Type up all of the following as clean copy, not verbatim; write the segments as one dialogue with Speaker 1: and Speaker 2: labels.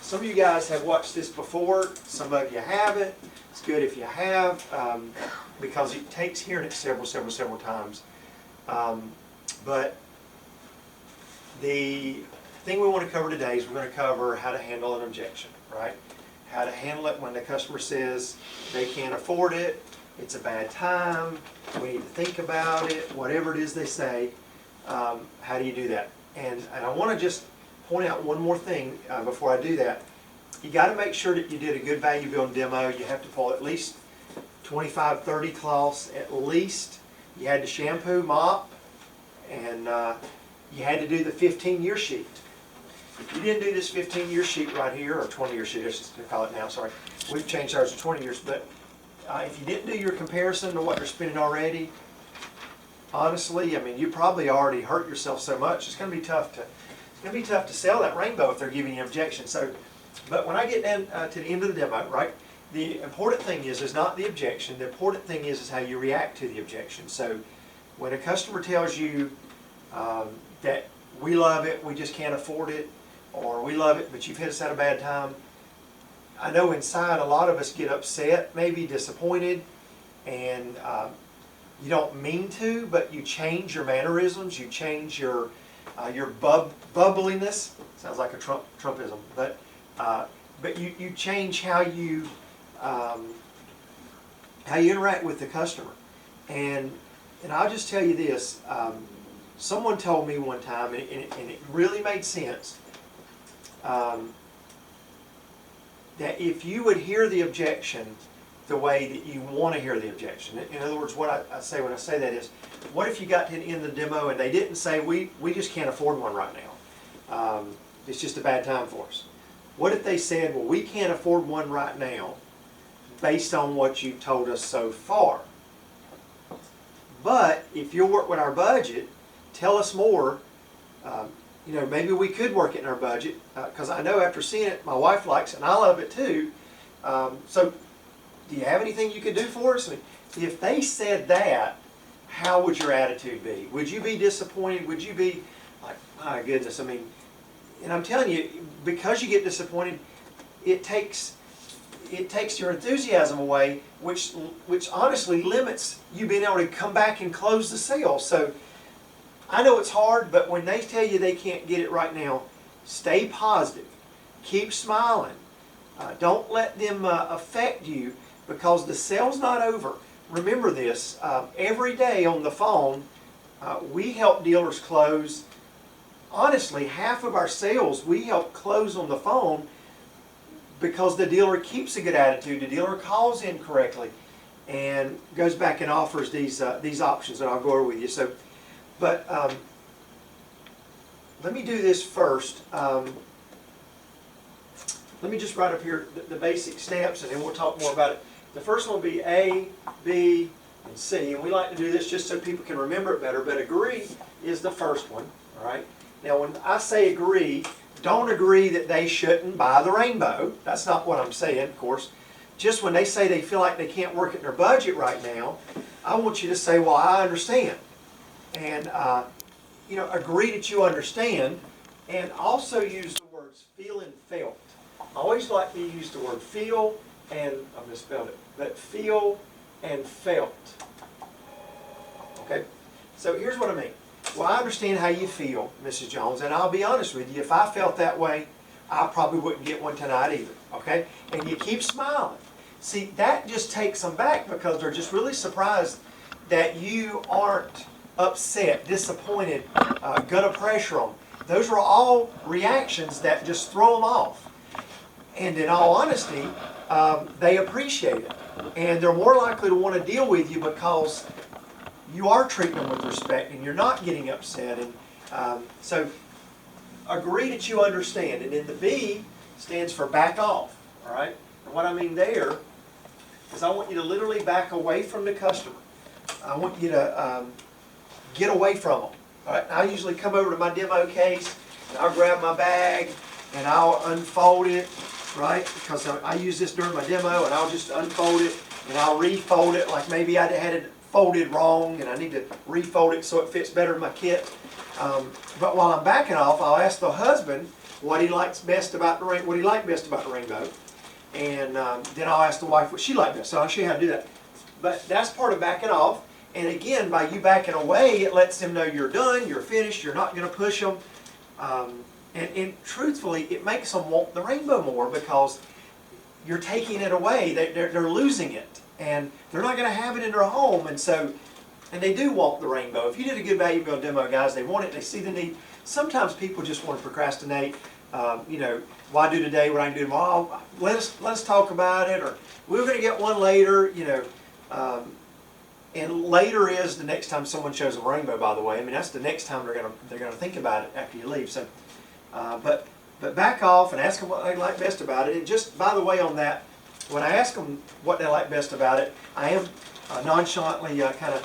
Speaker 1: Some of you guys have watched this before, some of you haven't. It's good if you have, because it takes hearing it several times. But the thing we want to cover today is we're going to cover how to handle an objection, right? How to handle it when the customer says they can't afford it, it's a bad time, we need to think about it, whatever it is they say. How do you do that? And I want to just point out one more thing before I do that. You got to make sure that you did a good value building demo. You have to pull at least 25, 30 cloths at least. You had to shampoo, mop, and you had to do the 15-year sheet. If you didn't do this 15-year sheet right here, or 20-year sheet, I should call it now, sorry. We've changed ours to 20 years, but if you didn't do your comparison to what you're spending already, honestly, I mean, you probably already hurt yourself so much. It's going to be tough to sell that rainbow if they're giving you an objection. So, but when I get down to the end of the demo, right, the important thing is not the objection. The important thing is how you react to the objection. So, when a customer tells you that we love it, we just can't afford it, or we love it, but you've hit us at a bad time, I know inside a lot of us get upset, maybe disappointed, and you don't mean to, but you change your mannerisms, you change your bubbliness. Sounds like a Trumpism, but you change how you interact with the customer. And I'll just tell you this: someone told me one time, and it really made sense, that if you would hear the objection the way that you want to hear the objection. In other words, what I say when I say that is, what if you got to the end of the demo and they didn't say, we just can't afford one right now. It's just a bad time for us. What if they said, well, we can't afford one right now based on what you've told us so far. But if you'll work with our budget, tell us more. Maybe we could work it in our budget, because I know after seeing it, my wife likes it and I love it too. So do you have anything you could do for us? I mean, if they said that, how would your attitude be? Would you be disappointed? Would you be like, my goodness, I mean, and I'm telling you, because you get disappointed, it takes your enthusiasm away, which honestly limits you being able to come back and close the sale. So I know it's hard, but when they tell you they can't get it right now, stay positive. Keep smiling. Don't let them affect you, because the sale's not over. Remember this, every day on the phone, we help dealers close. Honestly, half of our sales we help close on the phone because the dealer keeps a good attitude, the dealer calls in correctly, and goes back and offers these options that I'll go over with you. So, but let me do this first. Let me just write up here the basic steps, and then we'll talk more about it. The first one will be A, B, and C, and we like to do this just so people can remember it better, but agree is the first one, all right? Now, when I say agree, don't agree that they shouldn't buy the rainbow. That's not what I'm saying, of course. Just when they say they feel like they can't work it in their budget right now, I want you to say, well, I understand. And, agree that you understand, and also use the words feel and felt. I always like to use the word feel and, I misspelled it, but feel and felt. Okay? So here's what I mean. Well, I understand how you feel, Mrs. Jones, and I'll be honest with you, if I felt that way, I probably wouldn't get one tonight either. Okay? And you keep smiling. See, that just takes them back, because they're just really surprised that you aren't upset, disappointed, gonna pressure them. Those are all reactions that just throw them off. And in all honesty, they appreciate it. And they're more likely to want to deal with you because you are treating them with respect and you're not getting upset. And so agree that you understand. And then the B stands for back off. All right? And what I mean there is I want you to literally back away from the customer. I want you to get away from them. All right? I usually come over to my demo case and I'll grab my bag and I'll unfold it. Right? Because I use this during my demo, and I'll just unfold it and I'll refold it, like maybe I had it folded wrong and I need to refold it so it fits better in my kit. But while I'm backing off, I'll ask the husband what he likes best about the what he liked best about the rainbow. And then I'll ask the wife what she liked best. So I'll show you how to do that. But that's part of backing off. And again, by you backing away, it lets them know you're done, you're finished, you're not going to push them. And truthfully, it makes them want the rainbow more because you're taking it away. They're losing it. And they're not going to have it in their home. And so, and they do want the rainbow. If you did a good value build demo, guys, they want it, they see the need. Sometimes people just want to procrastinate. You know, why do today what I can do tomorrow? Let us talk about it, or we're going to get one later. You know, and later is the next time someone shows a rainbow. By the way, I mean that's the next time they're gonna think about it after you leave. So, but back off and ask them what they like best about it. And just by the way, on that, when I ask them what they like best about it, I am nonchalantly kind of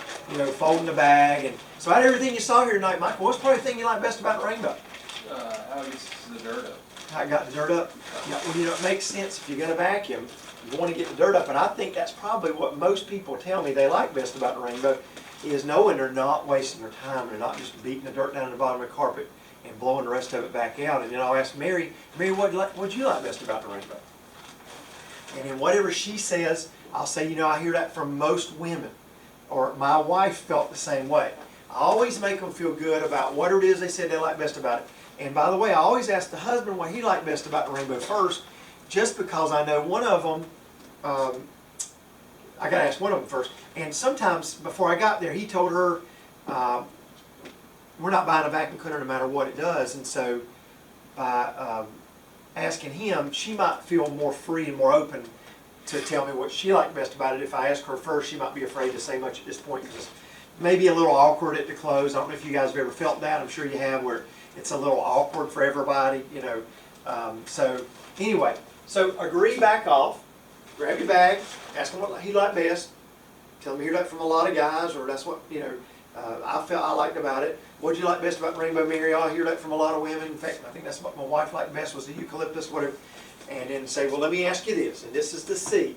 Speaker 1: folding the bag. And so out of everything you saw here tonight, Michael, what's probably the thing you like best about the rainbow?
Speaker 2: How it gets the dirt up.
Speaker 1: How it got the dirt up? Yeah, well, it makes sense if you're going to vacuum, you want to get the dirt up. And I think that's probably what most people tell me they like best about the rainbow is knowing they're not wasting their time. They're not just beating the dirt down to the bottom of the carpet and blowing the rest of it back out. And then I'll ask Mary, what'd you like best about the rainbow? And then whatever she says, I'll say, I hear that from most women. Or my wife felt the same way. I always make them feel good about whatever it is they said they like best about it. And by the way, I always ask the husband what he liked best about the rainbow first, just because I know one of them, I got to ask one of them first. And sometimes before I got there, he told her, we're not buying a vacuum cleaner no matter what it does. And so by asking him, she might feel more free and more open to tell me what she liked best about it. If I ask her first, she might be afraid to say much at this point because maybe a little awkward at the close. I don't know if you guys have ever felt that. I'm sure you have, where it's a little awkward for everybody, So anyway, so agree, back off, grab your bag, ask him what he liked best. Tell him you hear that from a lot of guys, or that's what I felt I liked about it. What'd you like best about Rainbow Mary? I hear that from a lot of women. In fact, I think that's what my wife liked best was the eucalyptus, whatever. And then say, well, let me ask you this, and this is the C,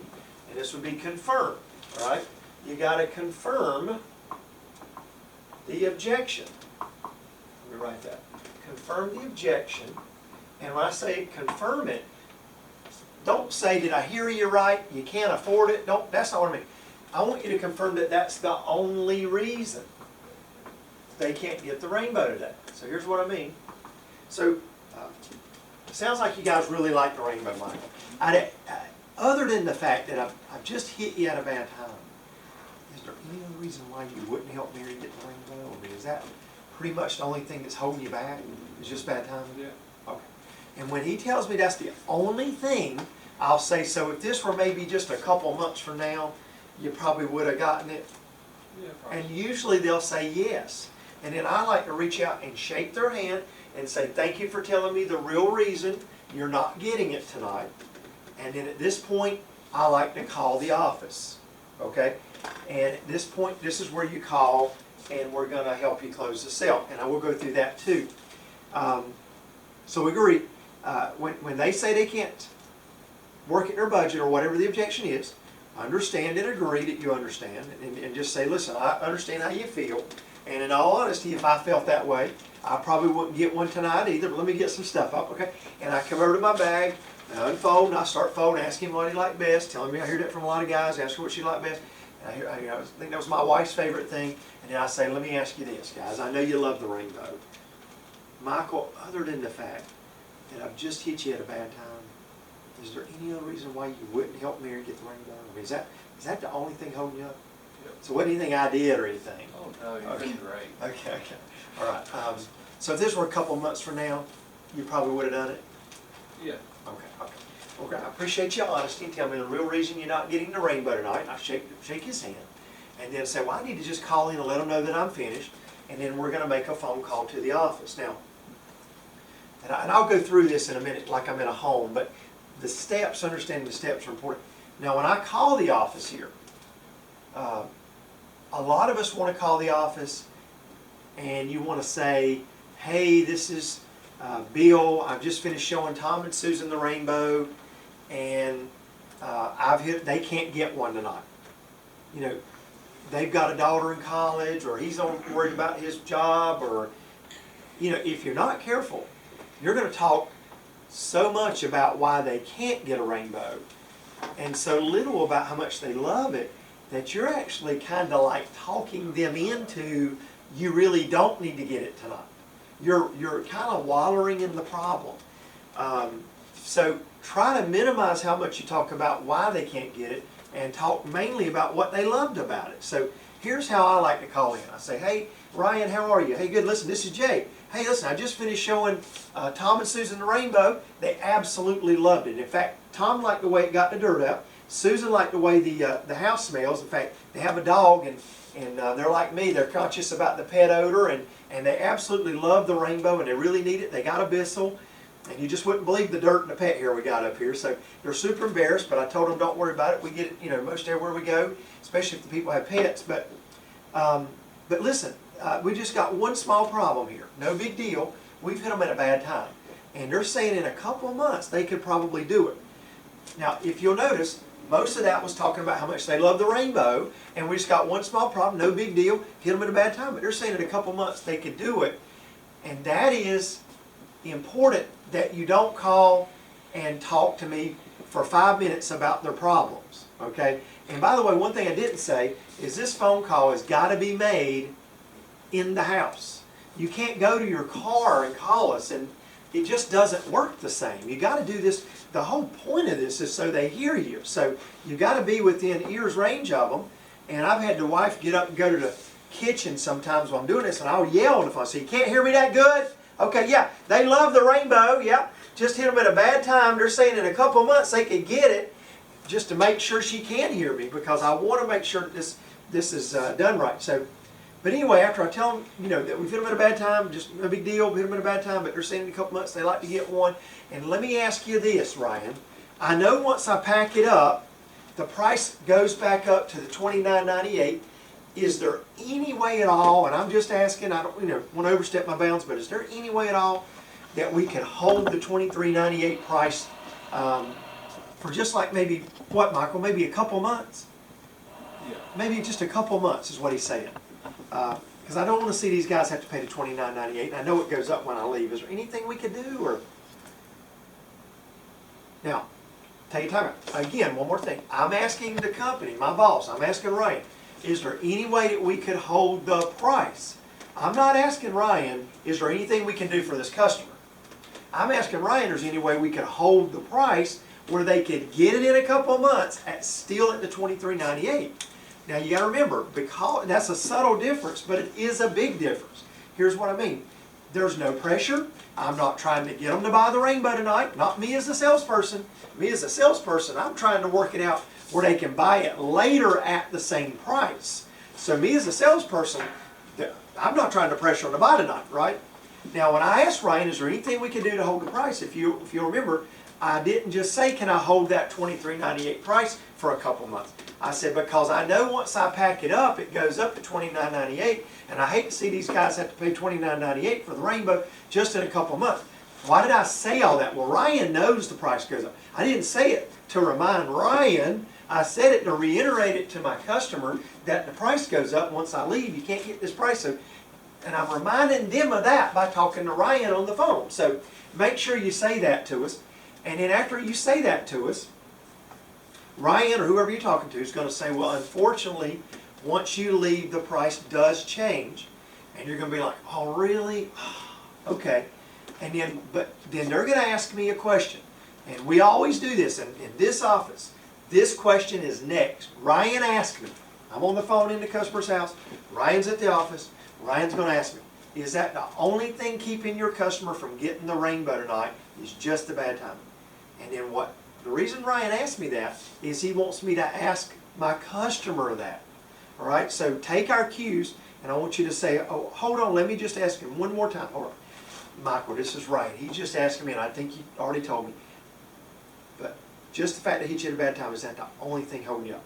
Speaker 1: and this would be confirm, right? You got to confirm the objection. Let me write that. Confirm the objection, and when I say confirm it, don't say, did I hear you right? You can't afford it. That's not what I mean. I want you to confirm that that's the only reason they can't get the rainbow today. So here's what I mean. So it sounds like you guys really like the rainbow, Michael. Other than the fact that I've just hit you at a bad time, is there any other reason why you wouldn't help Mary get the rainbow? I mean, is that pretty much the only thing that's holding you back? Is just bad timing?
Speaker 2: Yeah.
Speaker 1: Okay. And when he tells me that's the only thing, I'll say, so if this were maybe just a couple months from now, you probably would have gotten it.
Speaker 2: Yeah, probably.
Speaker 1: And usually they'll say yes. And then I like to reach out and shake their hand and say, thank you for telling me the real reason you're not getting it tonight. And then at this point, I like to call the office. Okay? And at this point, this is where you call, and we're going to help you close the sale. And I will go through that too. So we agree. When they say they can't work in their budget or whatever the objection is, understand and agree that you understand, and just say, listen, I understand how you feel. And in all honesty, if I felt that way, I probably wouldn't get one tonight either, but let me get some stuff up, okay? And I come over to my bag, I unfold, and I start folding, ask him what he liked best, telling me I hear that from a lot of guys, ask her what she liked best. And I think that was my wife's favorite thing. And then I say, let me ask you this, guys. I know you love the rainbow. Michael, other than the fact that I've just hit you at a bad time, is there any other reason why you wouldn't help Mary get the rainbow? I mean, is that the only thing holding you up?
Speaker 2: Yep.
Speaker 1: So what do you think I did or anything?
Speaker 2: Oh, no, you're doing great.
Speaker 1: Okay. All right. So if this were a couple months from now, you probably would have done it?
Speaker 2: Yeah.
Speaker 1: Okay. I appreciate your honesty. Tell me the real reason you're not getting the rainbow tonight. And I shake his hand. And then say, well, I need to just call in and let them know that I'm finished. And then we're going to make a phone call to the office. Now, and I'll go through this in a minute like I'm in a home, but the steps, understanding the steps are important. Now, when I call the office here, a lot of us want to call the office and you want to say, hey, this is Bill. I've just finished showing Tom and Susan the rainbow, and they can't get one tonight. They've got a daughter in college, or he's worried about his job, or if you're not careful, you're going to talk so much about why they can't get a rainbow and so little about how much they love it that you're actually kind of like talking them into, you really don't need to get it tonight. You're kind of wallowing in the problem. So try to minimize how much you talk about why they can't get it and talk mainly about what they loved about it. So here's how I like to call in. I say, hey, Ryan, how are you? Hey, good, listen, this is Jay. Hey, listen, I just finished showing Tom and Susan the rainbow. They absolutely loved it. In fact, Tom liked the way it got the dirt out. Susan liked the way the house smells. In fact, they have a dog, and they're like me. They're conscious about the pet odor, and they absolutely love the rainbow, and they really need it. They got a Bissell, and you just wouldn't believe the dirt and the pet hair we got up here. So they're super embarrassed, but I told them don't worry about it. We get it, most everywhere we go, especially if the people have pets. But listen, we just got one small problem here. No big deal. We've hit them at a bad time, and they're saying in a couple of months they could probably do it. Now, if you'll notice, most of that was talking about how much they love the rainbow, and we just got one small problem, no big deal, hit them at a bad time. But they're saying in a couple months they could do it, and that is important that you don't call and talk to me for 5 minutes about their problems, okay? And by the way, one thing I didn't say is this phone call has got to be made in the house. You can't go to your car and call us, and it just doesn't work the same. You got to do this. The whole point of this is so they hear you. So you got to be within ear's range of them. And I've had the wife get up and go to the kitchen sometimes while I'm doing this, and I'll yell on the phone. I say, "You can't hear me that good?" Okay, yeah, they love the rainbow. Yep, just hit them at a bad time. They're saying in a couple of months they could get it, just to make sure she can hear me, because I want to make sure that this is done right. So. But anyway, after I tell them, that we've hit them at a bad time, just no big deal, we hit them at a bad time, but they're saying in a couple months they like to get one. And let me ask you this, Ryan. I know once I pack it up, the price goes back up to the $29.98. Is there any way at all, and I'm just asking, I don't want to overstep my bounds, but is there any way at all that we can hold the $23.98 price for just like maybe, what, Michael, maybe a couple months?
Speaker 2: Yeah.
Speaker 1: Maybe just a couple months is what he's saying. Because I don't want to see these guys have to pay the $29.98, and I know it goes up when I leave. Is there anything we could do? Or now, take your time out. Again, one more thing. I'm asking the company, my boss, I'm asking Ryan, is there any way that we could hold the price? I'm not asking Ryan, is there anything we can do for this customer? I'm asking Ryan, is there any way we could hold the price where they could get it in a couple of months still at the $23.98? Now you got to remember, because that's a subtle difference, but it is a big difference. Here's what I mean. There's no pressure. I'm not trying to get them to buy the rainbow tonight. Not me as a salesperson. Me as a salesperson, I'm trying to work it out where they can buy it later at the same price. So me as a salesperson, I'm not trying to pressure them to buy tonight, right? Now when I asked Ryan, is there anything we can do to hold the price? If you'll remember, I didn't just say, can I hold that $23.98 price for a couple months? I said, because I know once I pack it up, it goes up to $29.98, and I hate to see these guys have to pay $29.98 for the rainbow just in a couple months. Why did I say all that? Well, Ryan knows the price goes up. I didn't say it to remind Ryan. I said it to reiterate it to my customer that the price goes up once I leave. You can't get this price. So, and I'm reminding them of that by talking to Ryan on the phone. So make sure you say that to us. And then after you say that to us, Ryan or whoever you're talking to is going to say, well, unfortunately, once you leave, the price does change. And you're going to be like, oh, really? Okay. And then, but then they're going to ask me a question. And we always do this in this office. This question is next. Ryan asked me. I'm on the phone in the customer's house. Ryan's at the office. Ryan's going to ask me, is that the only thing keeping your customer from getting the rainbow tonight is just the bad timing? And then what? The reason Ryan asked me that is he wants me to ask my customer that. All right? So take our cues, and I want you to say, oh, hold on, let me just ask him one more time. All right. Michael, this is Ryan. He's just asking me, and I think you already told me. But just the fact that he hit you at a bad time, is that the only thing holding you up?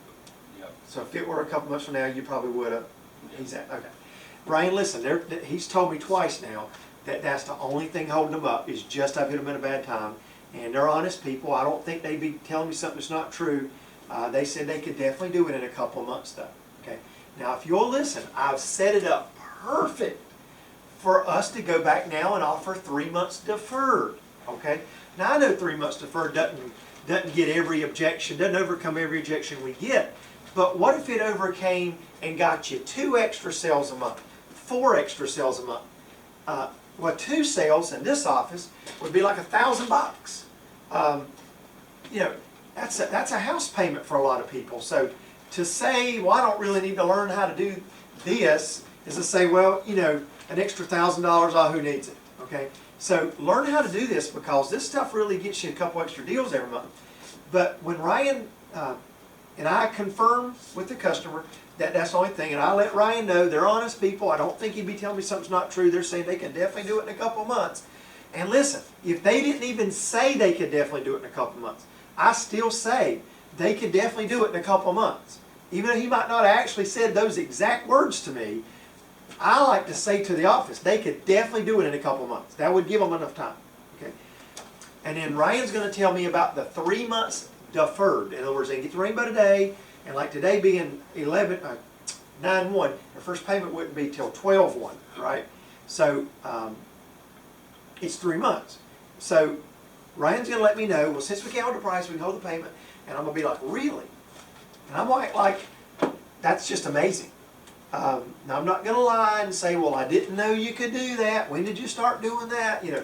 Speaker 2: Yep.
Speaker 1: So if it were a couple months from now, you probably would have. He's at, okay. Ryan, listen, he's told me twice now that that's the only thing holding them up is just I've hit them at a bad time. And they're honest people. I don't think they'd be telling me something that's not true. They said they could definitely do it in a couple of months though. Okay. Now if you'll listen, I've set it up perfect for us to go back now and offer 3 months deferred. Okay. Now, I know 3 months deferred doesn't get every objection, doesn't overcome every objection we get. But what if it overcame and got you 2 extra sales a month, 4 extra sales a month? Well, 2 sales in this office would be like $1,000. You know, that's a house payment for a lot of people. So to say, well, I don't really need to learn how to do this, is to say, well, you know, an extra $1,000, oh, who needs it? Okay. So learn how to do this, because this stuff really gets you a couple extra deals every month. But when Ryan and I confirm with the customer that that's the only thing, and I let Ryan know they're honest people. I don't think he'd be telling me something's not true. They're saying they can definitely do it in a couple of months. And listen, if they didn't even say they could definitely do it in a couple of months, I still say they could definitely do it in a couple of months. Even though he might not have actually said those exact words to me, I like to say to the office, they could definitely do it in a couple of months. That would give them enough time. Okay? And then Ryan's going to tell me about the 3 months deferred. In other words, they get the rainbow today, and like today being 9/1, their first payment wouldn't be till 12/1, right? So it's 3 months. So Ryan's going to let me know, well, since we can't hold the price, we can hold the payment. And I'm going to be like, really? And I'm like, that's just amazing. Now, I'm not going to lie and say, well, I didn't know you could do that. When did you start doing that? You know,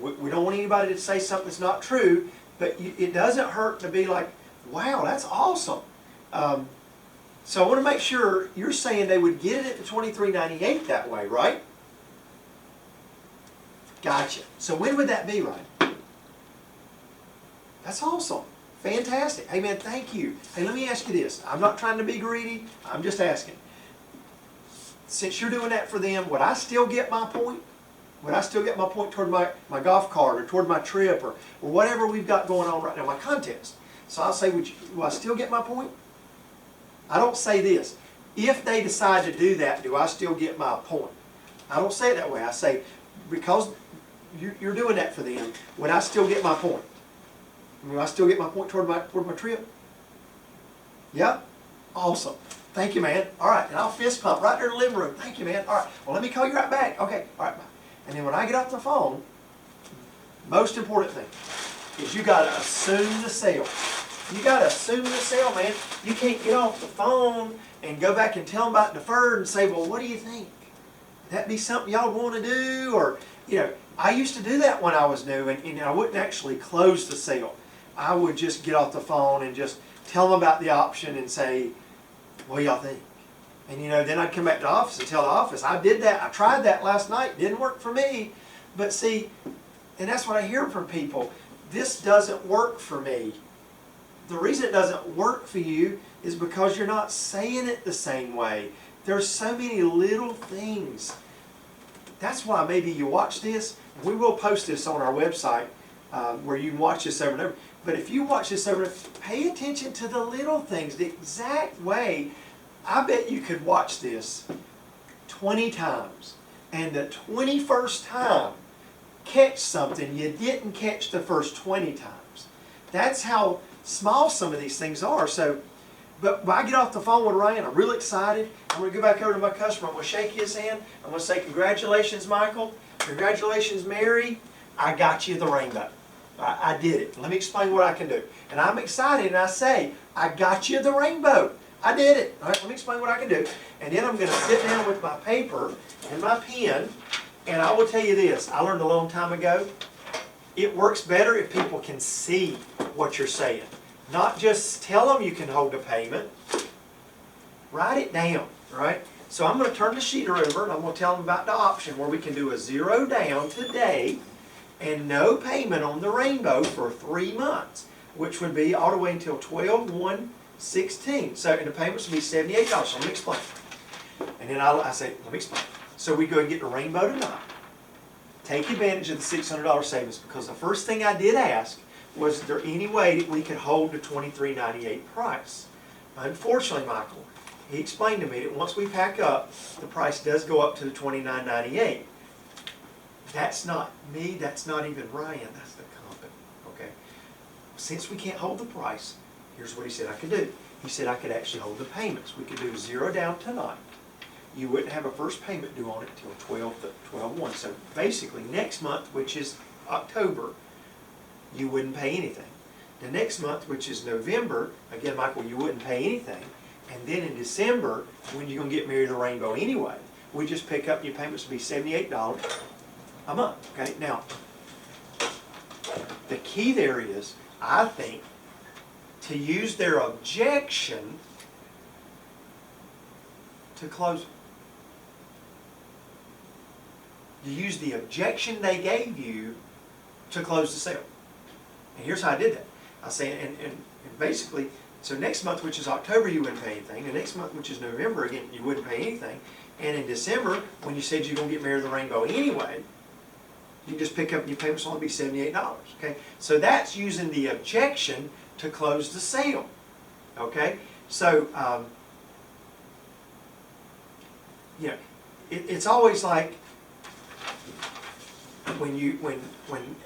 Speaker 1: we don't want anybody to say something that's not true, but it doesn't hurt to be like, wow, that's awesome. So I want to make sure you're saying they would get it at the $23.98 that way, right? Gotcha. So when would that be, Ryan? That's awesome. Fantastic. Hey, man, thank you. Hey, let me ask you this. I'm not trying to be greedy. I'm just asking. Since you're doing that for them, would I still get my point? Would I still get my point toward my golf cart or toward my trip or whatever we've got going on right now, my contest? So I'll say, will I still get my point? I don't say this. If they decide to do that, do I still get my point? I don't say it that way. I say, because you're doing that for them, would I still get my point? Will I still get my point toward my trip? Yeah? Awesome. Thank you, man. All right, and I'll fist pump right there in the living room. Thank you, man. All right, well, let me call you right back. Okay, all right, bye. And then when I get off the phone, most important thing is you got to assume the sale. You got to assume the sale, man. You can't get off the phone and go back and tell them about deferred and say, well, what do you think? Would that be something y'all want to do? Or, you know, I used to do that when I was new, and I wouldn't actually close the sale. I would just get off the phone and just tell them about the option and say, what do y'all think? And you know, then I'd come back to the office and tell the office, I did that, I tried that last night, didn't work for me. But see, and that's what I hear from people, this doesn't work for me. The reason it doesn't work for you is because you're not saying it the same way. There's so many little things. That's why maybe you watch this. We will post this on our website where you can watch this over and over. But if you watch this over, pay attention to the little things, the exact way. I bet you could watch this 20 times, and the 21st time catch something you didn't catch the first 20 times. That's how small some of these things are. So, but when I get off the phone with Ryan, I'm really excited. I'm going to go back over to my customer. I'm going to shake his hand. I'm going to say, congratulations, Michael. Congratulations, Mary. I got you the rainbow. I did it. Let me explain what I can do. And I'm excited, and I say, I got you the rainbow. I did it. All right, let me explain what I can do. And then I'm going to sit down with my paper and my pen, and I will tell you this. I learned a long time ago, it works better if people can see what you're saying. Not just tell them you can hold a payment. Write it down, right? So I'm going to turn the sheet over, and I'm going to tell them about the option where we can do a 0 down today and no payment on the rainbow for 3 months, which would be all the way until 12/1/16. So, and the payments would be $78. So let me explain. And then I say, let me explain. So we go and get the rainbow tonight. Take advantage of the $600 savings, because the first thing I did ask was, is there any way that we could hold the $23.98 price? Unfortunately, Michael, he explained to me that once we pack up, the price does go up to the $29.98. That's not me, that's not even Ryan, that's the company, okay? Since we can't hold the price, here's what he said I could do. He said I could actually hold the payments. We could do 0 down tonight. You wouldn't have a first payment due on it until 12/1. So basically next month, which is October, you wouldn't pay anything. The next month, which is November, again, Michael, you wouldn't pay anything. And then in December, when you're going to get married to the rainbow anyway, we just pick up, your payments will be $78 a month. Okay, now, the key there is, I think, to use their objection to close. You use the objection they gave you to close the sale. And here's how I did that. I say, and basically, so next month, which is October, you wouldn't pay anything. The next month, which is November, again, you wouldn't pay anything. And in December, when you said you're going to get married to the rainbow anyway, you just pick up and your payments will only be $78. Okay? So that's using the objection to close the sale. Okay? So, you know, it's always like when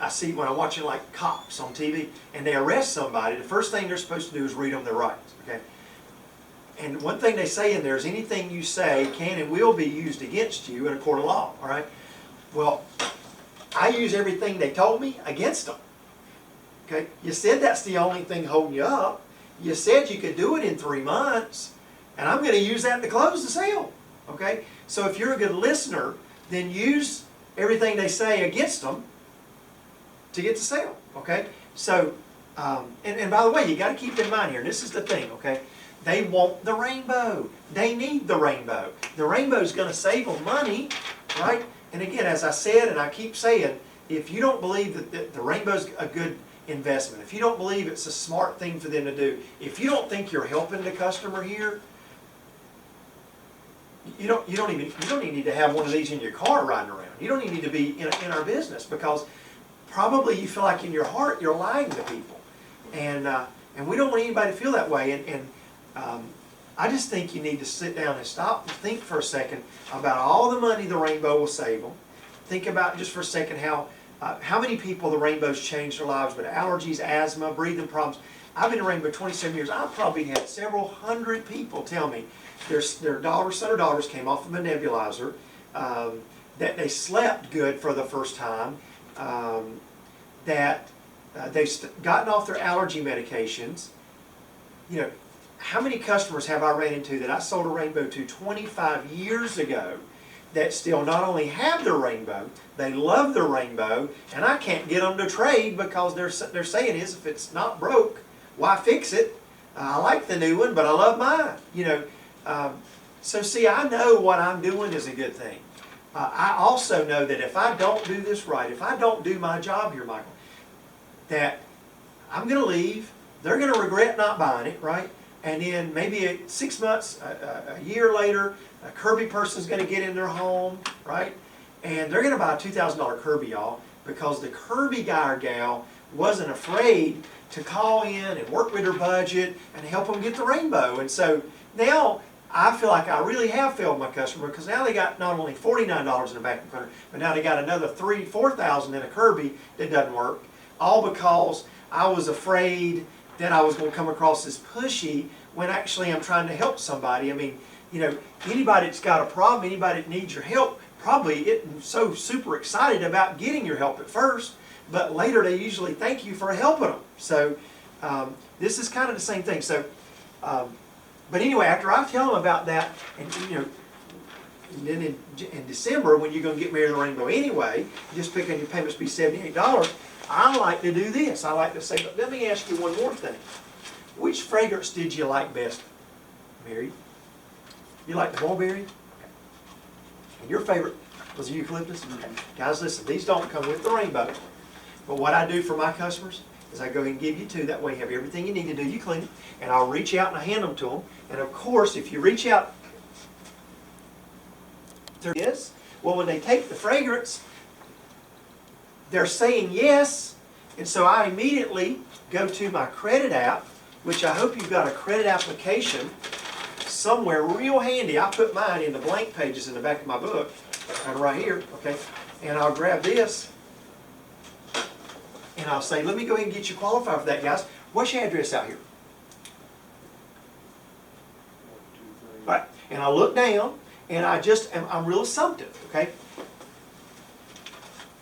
Speaker 1: I'm watching like cops on TV and they arrest somebody, the first thing they're supposed to do is read them their rights. Okay? And one thing they say in there is anything you say can and will be used against you in a court of law. All right? Well, I use everything they told me against them. Okay? You said that's the only thing holding you up. You said you could do it in 3 months, and I'm going to use that to close the sale. Okay? So if you're a good listener, then use everything they say against them to get the sale. Okay? So, and by the way, you got to keep in mind here, and this is the thing, okay? They want the rainbow. They need the rainbow. The rainbow is going to save them money, right? And again, as I said, and I keep saying, if you don't believe that the rainbow's a good investment, if you don't believe it's a smart thing for them to do, if you don't think you're helping the customer here, you don't even need to have one of these in your car riding around. You don't even need to be in our business, because probably you feel like in your heart you're lying to people, and we don't want anybody to feel that way. And I just think you need to sit down and stop and think for a second about all the money the rainbow will save them. Think about just for a second how many people the rainbow's changed their lives with allergies, asthma, breathing problems. I've been in Rainbow 27 years. I've probably had several hundred people tell me their son or daughters came off of a nebulizer, that they slept good for the first time, that they've gotten off their allergy medications. You know, how many customers have I ran into that I sold a rainbow to 25 years ago that still not only have their rainbow, they love their rainbow, and I can't get them to trade because they're saying is, if it's not broke, why fix it? I like the new one, but I love mine. You know, so see, I know what I'm doing is a good thing. I also know that if I don't do this right, if I don't do my job here, Michael, that I'm going to leave. They're going to regret not buying it, right? And then maybe 6 months, a year later, a Kirby person's going to get in their home, right? And they're going to buy a $2,000 Kirby, y'all, because the Kirby guy or gal wasn't afraid to call in and work with their budget and help them get the rainbow. And so now I feel like I really have failed my customer, because now they got not only $49 in the vacuum cleaner, but now they got another $4,000 in a Kirby that doesn't work, all because I was afraid that I was going to come across as pushy when actually I'm trying to help somebody. I mean, you know, anybody that's got a problem, anybody that needs your help, probably isn't so super excited about getting your help at first, but later they usually thank you for helping them. So this is kind of the same thing. So, but anyway, after I tell them about that, and you know, and then in December when you're going to get married to the rainbow anyway, just picking your payments be $78. I like to do this. I like to say, but let me ask you one more thing. Which fragrance did you like best, Mary? You like the mulberry? And your favorite was the eucalyptus? Okay. Guys, listen, these don't come with the rainbow. But what I do for my customers is I go ahead and give you two. That way you have everything you need to do. You clean it. And I'll reach out and I hand them to them. And of course, if you reach out, there it is. Well, when they take the fragrance, they're saying yes, and so I immediately go to my credit app, which I hope you've got a credit application somewhere real handy. I put mine in the blank pages in the back of my book, and right here, okay? And I'll grab this, and I'll say, let me go ahead and get you qualified for that, guys. What's your address out here? All right, and I look down, and I'm real assumptive, okay?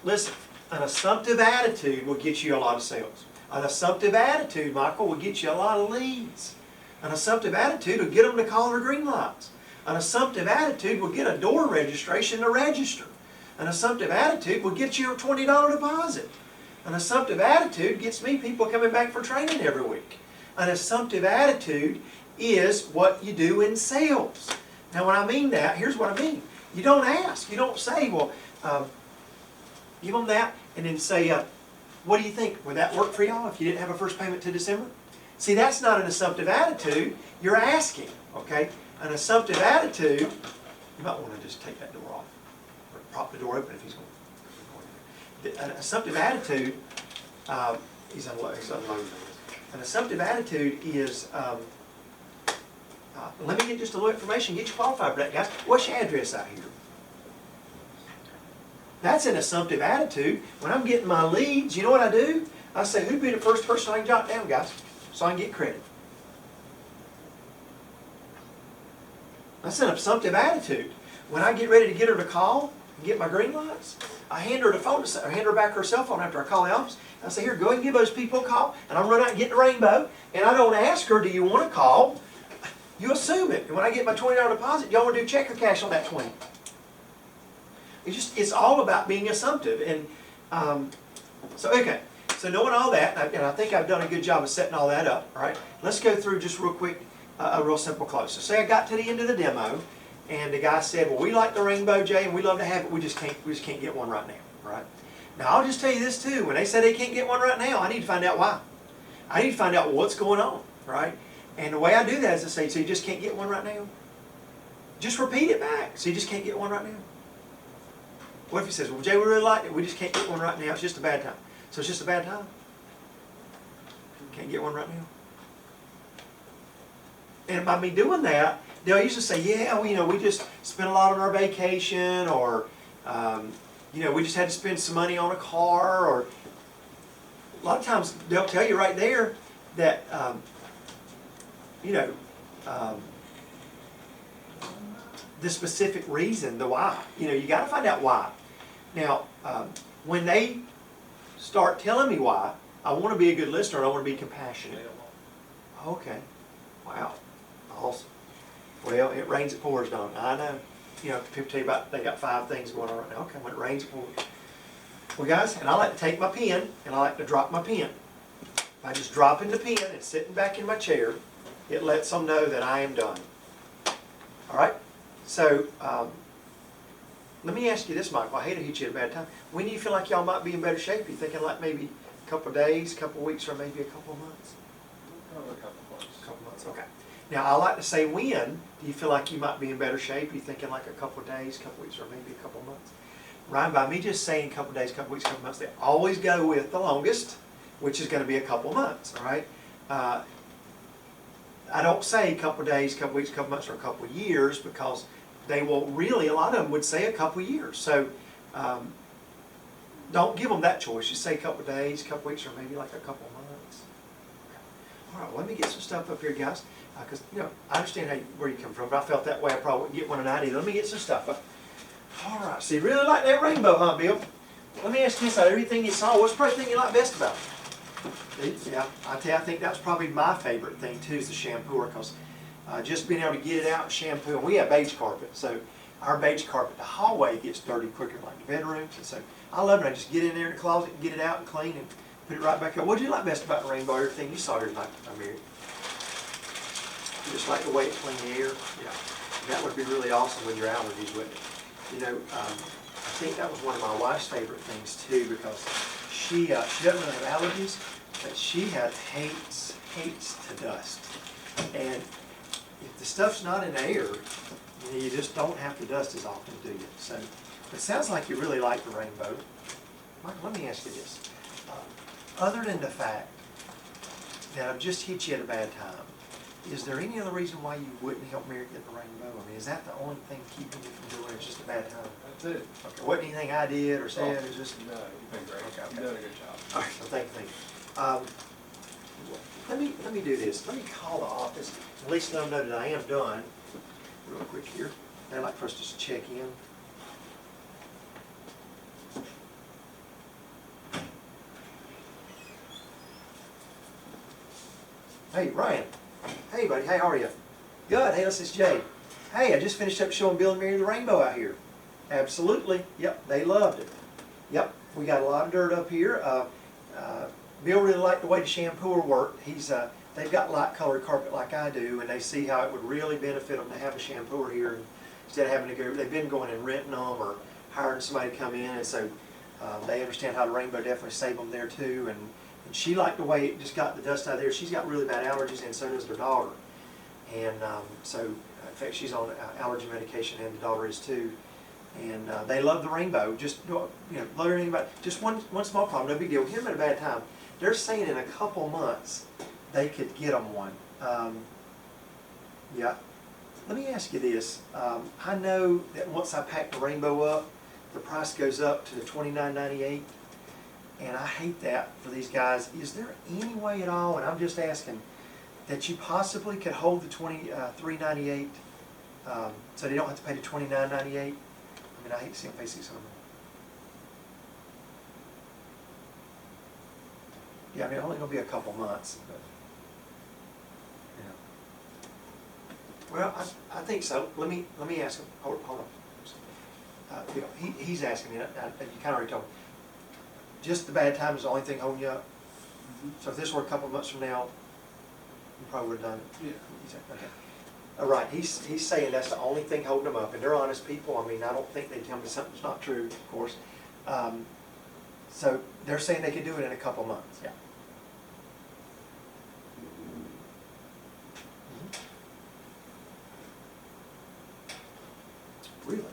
Speaker 1: Listen, An assumptive attitude will get you a lot of sales. An assumptive attitude, Michael, will get you a lot of leads. An assumptive attitude will get them to call their green lights. An assumptive attitude will get a door registration to register. An assumptive attitude will get you a $20 deposit. An assumptive attitude gets me people coming back for training every week. An assumptive attitude is what you do in sales. Now when I mean that, here's what I mean. You don't ask. You don't say, well, give them that and then say, what do you think? Would that work for y'all if you didn't have a first payment to December? See, that's not an assumptive attitude. You're asking, okay? An assumptive attitude, you might want to just take that door off or prop the door open if he's going. An assumptive attitude, he's unloading. An assumptive attitude is, let me get just a little information, get you qualified for that, guys. What's your address out here? That's an assumptive attitude. When I'm getting my leads, you know what I do? I say, who'd be the first person I can jot down, guys, so I can get credit? That's an assumptive attitude. When I get ready to get her to call and get my green lights, I hand her the phone, I hand her back her cell phone after I call the office. I say, here, go ahead and give those people a call, and I'm run out and get the rainbow. And I don't ask her, do you want to call? You assume it. And when I get my $20 deposit, y'all want to do check or cash on that 20? It's all about being assumptive. And okay, so knowing all that, and I think I've done a good job of setting all that up, all right? Let's go through just real quick a real simple close. So say I got to the end of the demo, and the guy said, well, we like the rainbow, Jay, and we love to have it, we just can't get one right now, all right? Now, I'll just tell you this too. When they say they can't get one right now, I need to find out why. I need to find out what's going on, right? And the way I do that is I say, so you just can't get one right now? Just repeat it back. So you just can't get one right now? What if he says, well, Jay, we really like it. We just can't get one right now. It's just a bad time. So it's just a bad time? Can't get one right now? And by me doing that, they'll usually say, yeah, well, we just spent a lot on our vacation, or, we just had to spend some money on a car, or a lot of times they'll tell you right there that, the specific reason, the why. You got to find out why. Now, when they start telling me why, I want to be a good listener and I want to be compassionate. Okay. Wow. Awesome. Well, it rains, it pours, don't it? I know. People tell you about they got 5 things going on right now. Okay, when it rains, it pours. Well, guys, and I like to take my pen and I like to drop my pen. By just dropping the pen and sitting back in my chair, it lets them know that I am done. All right? So, let me ask you this, Michael. I hate to hit you at a bad time. When do you feel like y'all might be in better shape? Are you thinking like maybe a couple of days, a couple of weeks, or maybe a couple of months?
Speaker 2: Probably a couple months.
Speaker 1: A couple months, okay. Now, I like to say when do you feel like you might be in better shape? Are you thinking like a couple of days, a couple of weeks, or maybe a couple of months? Ryan, by me just saying a couple of days, a couple of weeks, a couple of months, they always go with the longest, which is going to be a couple of months, all right? I don't say a couple of days, a couple of weeks, a couple of months, or a couple of years, because they will really, a lot of them would say a couple of years. So don't give them that choice. Just say a couple of days, a couple of weeks, or maybe like a couple of months. All right, well, let me get some stuff up here, guys, because I understand where you come from, but I felt that way. I probably wouldn't get one tonight either. Let me get some stuff up. All right, so you really like that rainbow, huh, Bill? Let me ask you this, out of everything you saw, what's the first thing you like best about it? Yeah, I think that's probably my favorite thing too, is the shampooer, because just being able to get it out and shampoo. And we have beige carpet, so our beige carpet, the hallway gets dirty quicker than like the bedrooms, and so I love it. I just get in there in the closet and get it out and clean and put it right back up. What do you like best about the rainbow? Everything you saw here tonight, Mary? You just like the way it cleaned the air? Yeah, that would be really awesome with your allergies, wouldn't it? I think that was one of my wife's favorite things too, because she doesn't really have allergies, but she hates to dust. And if the stuff's not in the air, you just don't have to dust as often, do you? So it sounds like you really like the rainbow. Michael, let me ask you this. Other than the fact that I've just hit you at a bad time, is there any other reason why you wouldn't help Mary get the rainbow? I mean, is that the only thing keeping you from doing it? It's just a bad time?
Speaker 2: That's it.
Speaker 1: Okay. Wasn't anything I did or said? It's just...
Speaker 2: No, you've been great.
Speaker 1: Okay.
Speaker 2: You've done a good job.
Speaker 1: All right, so thank you. Let me do this. Let me call the office. At least let them know that I am done. Real quick here. I'd like for us to just check in. Hey, Ryan. Hey, buddy. Hey, how are you? Good. Hey, this is Jay. Hey, I just finished up showing Bill and Mary the rainbow out here. Absolutely. Yep, they loved it. Yep, we got a lot of dirt up here. Bill really liked the way the shampooer worked. They've got light colored carpet like I do, and they see how it would really benefit them to have a shampooer here instead of having to go. They've been going and renting them or hiring somebody to come in, and so they understand how the rainbow definitely saved them there too. And she liked the way it just got the dust out of there. She's got really bad allergies, and so does their daughter. And so, in fact, she's on allergy medication, and the daughter is too. And they love the rainbow. Just learning about just one small problem, no big deal. Hit them at a bad time. They're saying in a couple months they could get them one. Yeah. Let me ask you this. I know that once I pack the rainbow up, the price goes up to the $29.98, and I hate that for these guys. Is there any way at all, and I'm just asking, that you possibly could hold the $23.98 so they don't have to pay the $29.98? I mean, I hate to see them pay $600. Yeah, I mean, only gonna be a couple months, but yeah. Well, I think so. Let me ask him. Hold on. He's asking me. You kind of already told me. Just the bad time is the only thing holding you up. So if this were a couple months from now, you probably would have done it. Yeah. Okay. All right. He's saying that's the only thing holding them up, and they're honest people. I mean, I don't think they tell me something's not true, of course. So they're saying they could do it in a couple months. Yeah. Really?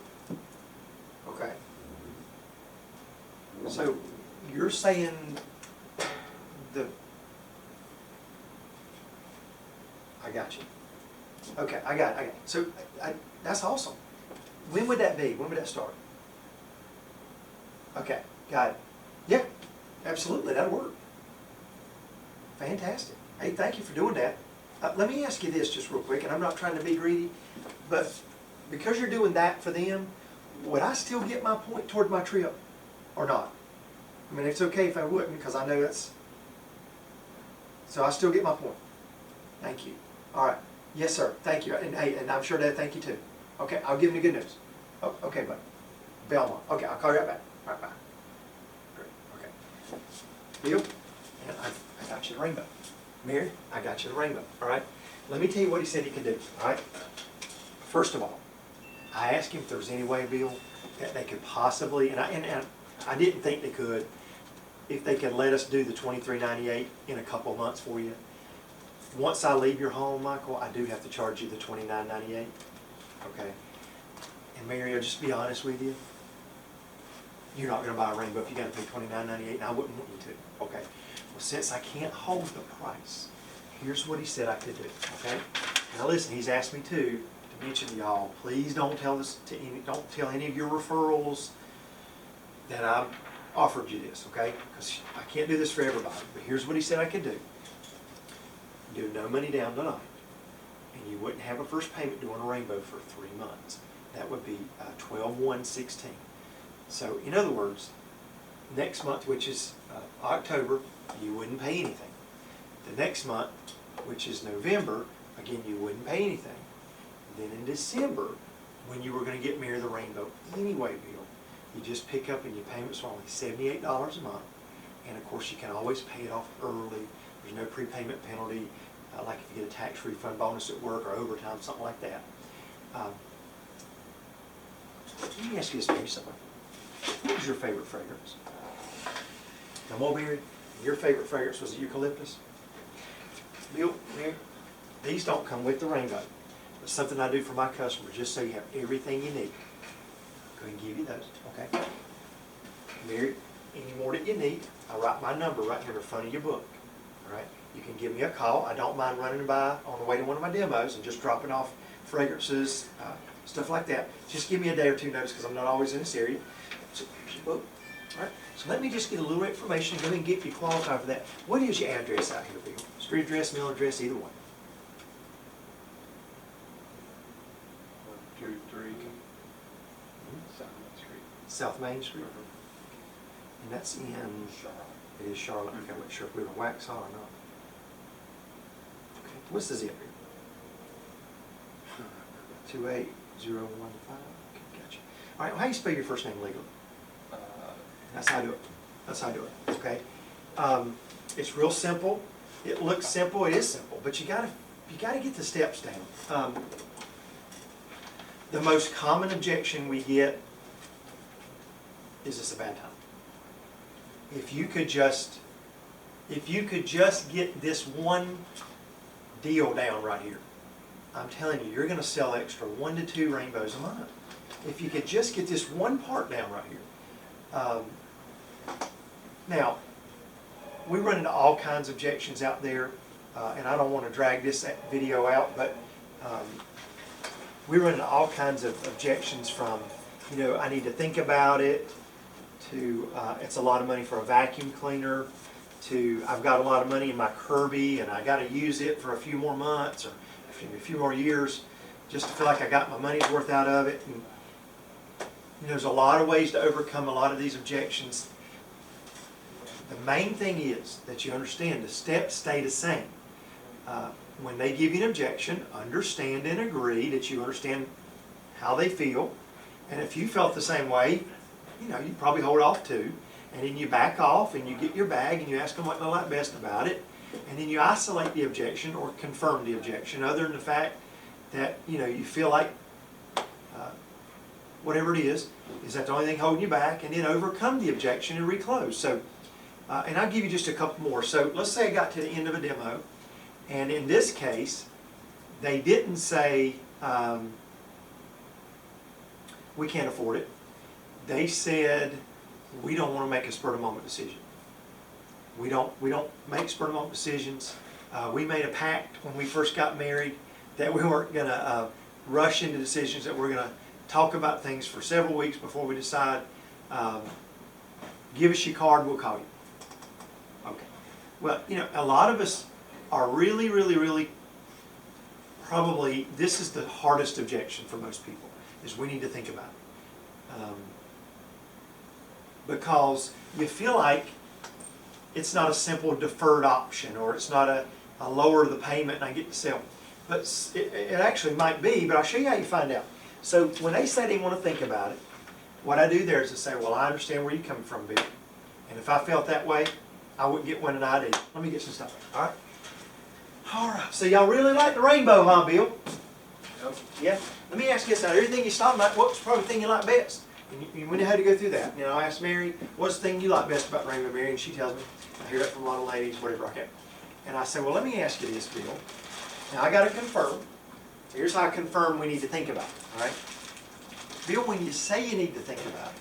Speaker 1: Okay. So you're saying I got you. Okay, I got it. So that's awesome. When would that be? When would that start? Okay, got it. Yeah, absolutely, that'll work. Fantastic. Hey, thank you for doing that. Let me ask you this just real quick, and I'm not trying to be greedy, but because you're doing that for them, would I still get my point toward my trip or not? I mean, it's okay if I wouldn't, because I know that's... So I still get my point. Thank you. All right. Yes, sir. Thank you. And hey, and I'm sure Dad, thank you too. Okay, I'll give him the good news. Oh, okay, buddy. Belmont. Okay, I'll call you right back. All right, bye. Great. Okay. Bill, and I got you the rainbow. Mary, I got you the rainbow. All right. Let me tell you what he said he could do. All right. First of all, I asked him if there was any way, Bill, that they could possibly, and I didn't think they could, if they could let us do the $23.98 in a couple of months for you. Once I leave your home, Michael, I do have to charge you the $29.98. Okay. And Mary, I'll just be honest with you. You're not going to buy a rainbow if you got to pay $29.98, and I wouldn't want you to. Okay. Well, since I can't hold the price, here's what he said I could do. Okay. Now listen, he's asked me to mention to y'all, please don't tell don't tell any of your referrals that I offered you this, okay? Because I can't do this for everybody. But here's what he said I could do. Do no money down tonight, and you wouldn't have a first payment due on a rainbow for 3 months. That would be 12/1/16. So in other words, next month, which is October, you wouldn't pay anything. The next month, which is November, again, you wouldn't pay anything. Then in December, when you were going to get Mary the rainbow anyway, Bill, you just pick up and your payments are only $78 a month. And of course, you can always pay it off early. There's no prepayment penalty, like if you get a tax refund bonus at work or overtime, something like that. Let me ask you this, Mary, something. What was your favorite fragrance? Now, Mulberry, your favorite fragrance was the eucalyptus? Bill, Mary, these don't come with the rainbow. It's something I do for my customers, just so you have everything you need. Go ahead and give you those, okay? Mary, any more that you need, I write my number right here in the front of your book, all right? You can give me a call. I don't mind running by on the way to one of my demos and just dropping off fragrances, stuff like that. Just give me a day or two notice because I'm not always in this area. So here's your book, all right? So let me just get a little information, go ahead and get you qualified for that. What is your address out here, Bill? Street address, mail address, either one.
Speaker 2: 123 South Main Street.
Speaker 1: South Main Street. And that's in,
Speaker 2: Charlotte.
Speaker 1: it is Charlotte. Okay, I'm not sure if we were Waxhaw or not. What's the zip here? 28015. Okay, gotcha. All right, well, how do you spell your first name legally? That's how I do it. That's how I do it, okay? It's real simple. It looks simple, it is simple, but you gotta get the steps down. The most common objection we get is this a bad time? If you could just get this one deal down right here, I'm telling you, you're gonna sell extra 1 to 2 rainbows a month. If you could just get this one part down right here. Now, we run into all kinds of objections out there, and I don't want to drag this video out, but we run into all kinds of objections from, you know, I need to think about it, to it's a lot of money for a vacuum cleaner, to I've got a lot of money in my Kirby and I got to use it for a few more months or a few more years just to feel like I got my money's worth out of it. And, you know, there's a lot of ways to overcome a lot of these objections. The main thing is that you understand the steps stay the same. When they give you an objection, understand and agree that you understand how they feel. And if you felt the same way, you know, you probably hold off too. And then you back off and you get your bag and you ask them what they like best about it. And then you isolate the objection or confirm the objection, other than the fact that, you know, you feel like whatever it is that the only thing holding you back, and then overcome the objection and reclose. So, and I'll give you just a couple more. So let's say I got to the end of a demo, and in this case, they didn't say, we can't afford it. They said, we don't want to make a spur-of-the-moment decision. We don't make spur-of-the-moment decisions. We made a pact when we first got married that we weren't going to rush into decisions, that we're going to talk about things for several weeks before we decide. Give us your card, we'll call you. Okay. Well, you know, a lot of us are really probably, this is the hardest objection for most people, is we need to think about it. Because you feel like it's not a simple deferred option, or it's not a lower the payment and I get to sell. But it actually might be, but I'll show you how you find out. So when they say they want to think about it, what I do there is to say, well, I understand where you're coming from, Bill. And if I felt that way, I wouldn't get one and I did. Let me get some stuff. All right? All right. So y'all really like the rainbow, huh, Bill?
Speaker 2: Yep.
Speaker 1: Yeah? Let me ask you this. Out of everything you stopped about, what's probably the thing you like best? And we know how to go through that. You know, I asked Mary, what's the thing you like best about Rainbow, Mary? And she tells me, I hear that from a lot of ladies, whatever I can. And I say, well, let me ask you this, Bill. Now, I got to confirm. Here's how I confirm we need to think about it, all right? Bill, when you say you need to think about it,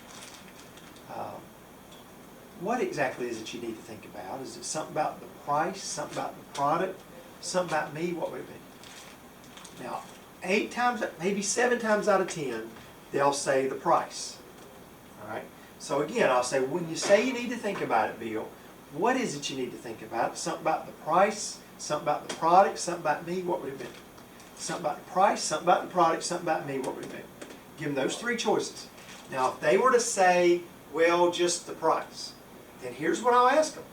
Speaker 1: what exactly is it you need to think about? Is it something about the price, something about the product, something about me? What would it be? Now, 8 times, maybe 7 times out of 10, they'll say the price. All right? So again, I'll say, when you say you need to think about it, Bill, what is it you need to think about? Something about the price, something about the product, something about me, what would it be? Something about the price, something about the product, something about me, what would it be? Give them those 3 choices. Now, if they were to say, well, just the price, then here's what I'll ask them.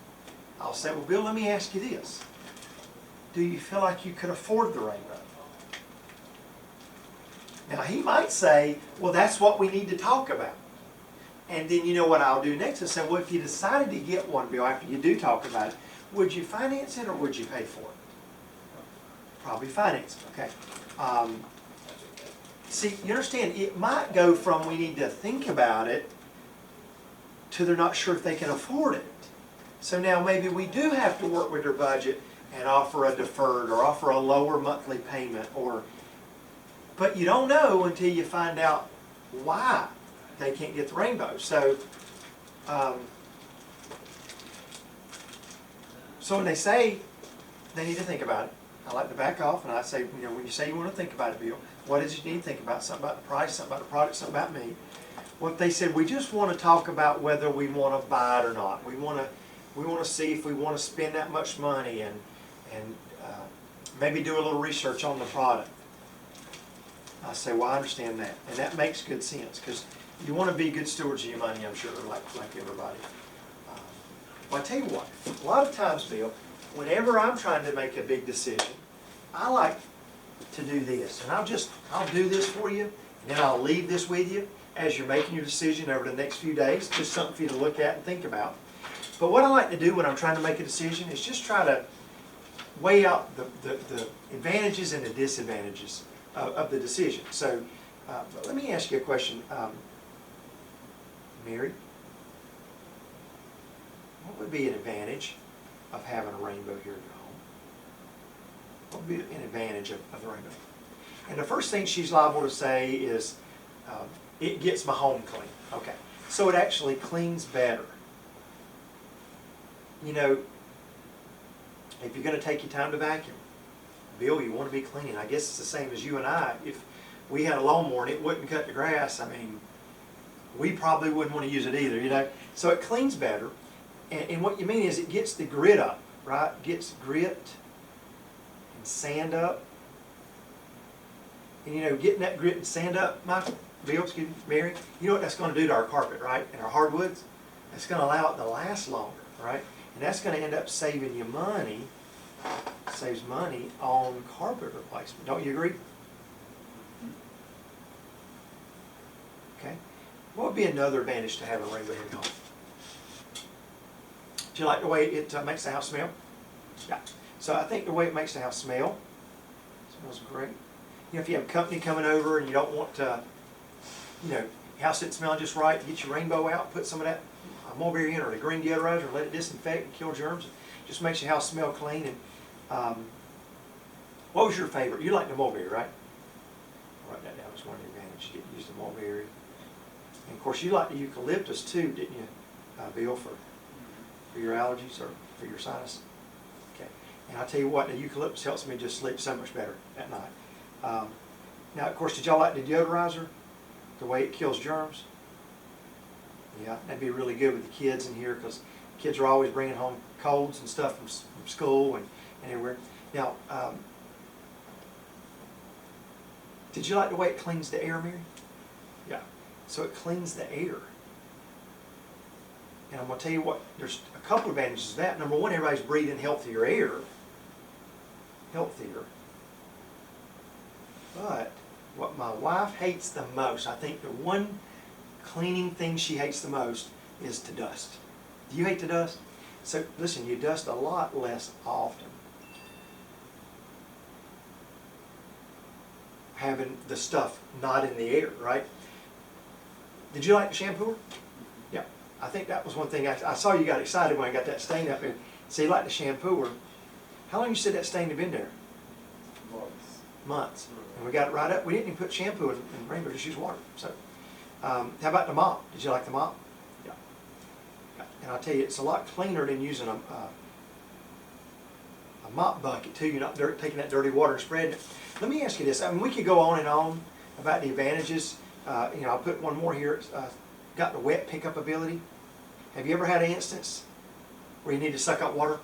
Speaker 1: I'll say, well, Bill, let me ask you this. Do you feel like you could afford the rainbow? Now, he might say, well, that's what we need to talk about. And then you know what I'll do next? I'll say, well, if you decided to get one, Bill, after you do talk about it, would you finance it or would you pay for it? Probably finance it, okay. See, you understand, it might go from we need to think about it to they're not sure if they can afford it. So now maybe we do have to work with their budget and offer a deferred or offer a lower monthly payment, or, but you don't know until you find out why they can't get the rainbow. So, so when they say they need to think about it, I like to back off and I say, you know, when you say you want to think about it, Bill, what is it you need to think about? Something about the price, something about the product, something about me. What they said, we just want to talk about whether we want to buy it or not. We want to see if we want to spend that much money and maybe do a little research on the product. I say, well, I understand that, and that makes good sense because you want to be good stewards of your money, I'm sure, like everybody. Well, I tell you what, a lot of times, Bill, whenever I'm trying to make a big decision, I like to do this, and I'll do this for you, and then I'll leave this with you as you're making your decision over the next few days, just something for you to look at and think about. But what I like to do when I'm trying to make a decision is just try to weigh out the advantages and the disadvantages of the decision. So but let me ask you a question. Mary, what would be an advantage of having a rainbow here at your home? What would be an advantage of the rainbow? And the first thing she's liable to say is, it gets my home clean. Okay, so it actually cleans better. You know, if you're going to take your time to vacuum, Bill, you want to be cleaning. I guess it's the same as you and I. If we had a lawnmower and it wouldn't cut the grass, I mean, we probably wouldn't want to use it either, you know. So it cleans better. And what you mean is it gets the grit up, right? Gets grit and sand up. And you know, getting that grit and sand up, Michael, Bill, excuse me, Mary, you know what that's going to do to our carpet, right? And our hardwoods? It's going to allow it to last longer, right? And that's going to end up saving you money, saves money on carpet replacement. Don't you agree? Okay. What would be another advantage to having a rainbow here at home? Do you like the way it makes the house smell? Yeah. So I think the way it makes the house smell, smells great. You know, if you have company coming over and you don't want to, you know, house isn't smelling just right, get your rainbow out, put some of that mulberry in or the green deodorizer and let it disinfect and kill germs. Just makes your house smell clean. And what was your favorite? You like the mulberry, right? I'll write that down as one advantage. You get to use the mulberry. And of course, you like the eucalyptus too, didn't you, Bill, for your allergies or for your sinus? Okay. And I'll tell you what, the eucalyptus helps me just sleep so much better at night. Now, of course, did y'all like the deodorizer? The way it kills germs? Yeah, that'd be really good with the kids in here because kids are always bringing home colds and stuff from school and everywhere. Now, did you like the way it cleans the air, Mary? Yeah. So it cleans the air. And I'm going to tell you what, there's a couple of advantages to that. Number one, everybody's breathing healthier air. Healthier. But what my wife hates the most, I think the one cleaning thing she hates the most is to dust. Do you hate to dust? So listen, you dust a lot less often. Having the stuff not in the air, right? Did you like the shampooer? Yeah. I think that was one thing. I saw you got excited when I got that stain up there. So you like the shampooer. How long you said that stain had been there?
Speaker 2: Months.
Speaker 1: Months. And we got it right up. We didn't even put shampoo in rainbow, just use water. So, how about the mop? Did you like the mop? Yeah. And I'll tell you, it's a lot cleaner than using a mop bucket too. You're not taking that dirty water and spreading it. Let me ask you this. I mean, we could go on and on about the advantages. You know, I'll put one more here. It's got the wet pickup ability. Have you ever had an instance where you need to suck up water?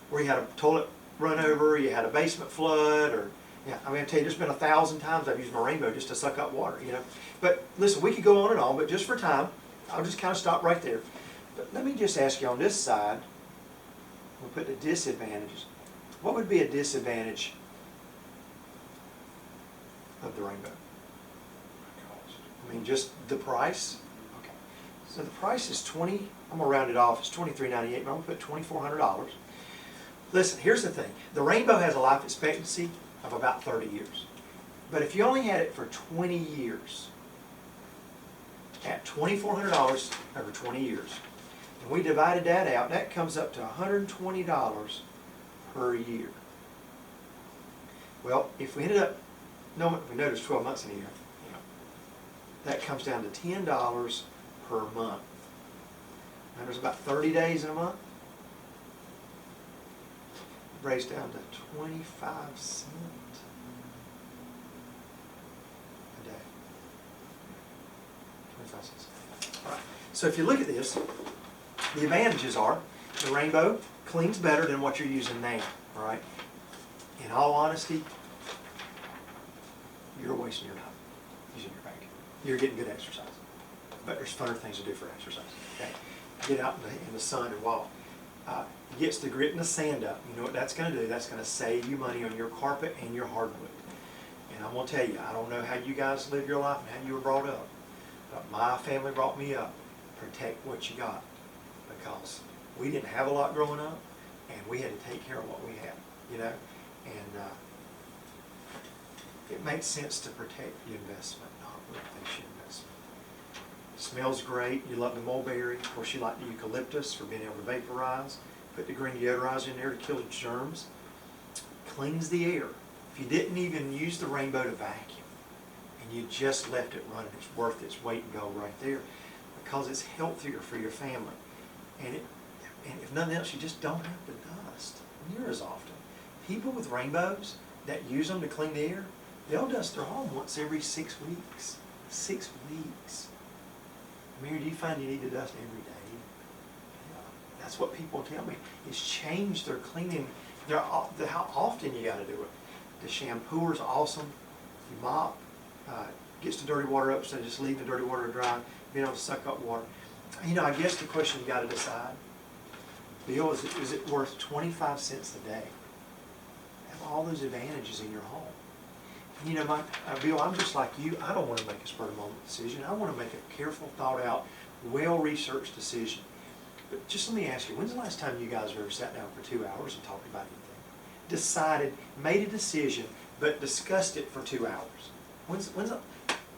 Speaker 1: Where you had a toilet run over, you had a basement flood, or yeah, I mean, I tell you, there's been 1,000 times I've used my rainbow just to suck up water, you know. But listen, we could go on and on, but just for time, I'll just kind of stop right there. But let me just ask you on this side, we'll put the disadvantages. What would be a disadvantage of the rainbow? I mean, just the price? Okay. So the price is I'm going to round it off, it's $23.98, but I'm going to put $2,400. Listen, here's the thing. The rainbow has a life expectancy of about 30 years. But if you only had it for 20 years, at $2,400 over 20 years, and we divided that out, that comes up to $120 per year. Well, if we ended up, we noticed 12 months in a year, that comes down to $10 per month. And there's about 30 days in a month. It breaks down to 25 cents a day. 25 cents. All right. So if you look at this, the advantages are the rainbow cleans better than what you're using now. All right. In all honesty, you're wasting your time using your vacuum. You're getting good exercise, but there's funner things to do for exercise. Okay, get out in the sun and walk. He gets the grit and the sand up. You know what that's going to do? That's going to save you money on your carpet and your hardwood. And I'm going to tell you, I don't know how you guys live your life and how you were brought up, but my family brought me up. Protect what you got, because we didn't have a lot growing up, and we had to take care of what we had, you know. And it makes sense to protect the investment, not replace your investment. It smells great. You love the mulberry. Of course, you like the eucalyptus for being able to vaporize. Put the green deodorizer in there to kill the germs. Cleans the air. If you didn't even use the rainbow to vacuum, and you just left it running, it's worth its weight in gold right there, because it's healthier for your family. And if nothing else, you just don't have to dust near as often. People with rainbows that use them to clean the air, they'll dust their home once every 6 weeks. 6 weeks. Mary, do you find you need to dust every day? Yeah. That's what people tell me. It's changed their cleaning, how often you got to do it. The shampooer's awesome. You mop, gets the dirty water up instead of just leaving the dirty water to dry, being able to suck up water. You know, I guess the question you got to decide, Bill, is it worth 25 cents a day? Have all those advantages in your home. You know, Bill, I'm just like you. I don't want to make a spur-of-the-moment decision. I want to make a careful, thought-out, well-researched decision. But just let me ask you, when's the last time you guys ever sat down for 2 hours and talked about anything? Decided, made a decision, but discussed it for 2 hours?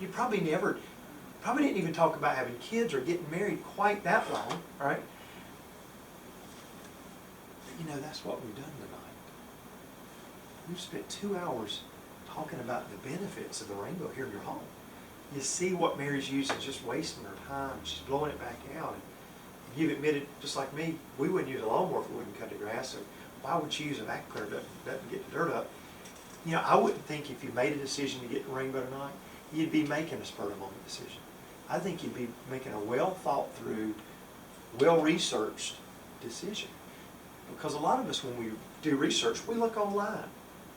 Speaker 1: You probably didn't even talk about having kids or getting married quite that long, right? But you know, that's what we've done tonight. We've spent 2 hours talking about the benefits of the rainbow here in your home. You see what Mary's using, just wasting her time. She's blowing it back out. And you've admitted, just like me, we wouldn't use a lawnmower if we wouldn't cut the grass. So why would you use a vacuum cleaner that doesn't get the dirt up? You know, I wouldn't think if you made a decision to get the rainbow tonight, you'd be making a spur-of-the-moment decision. I think you'd be making a well-thought-through, well-researched decision. Because a lot of us, when we do research, we look online.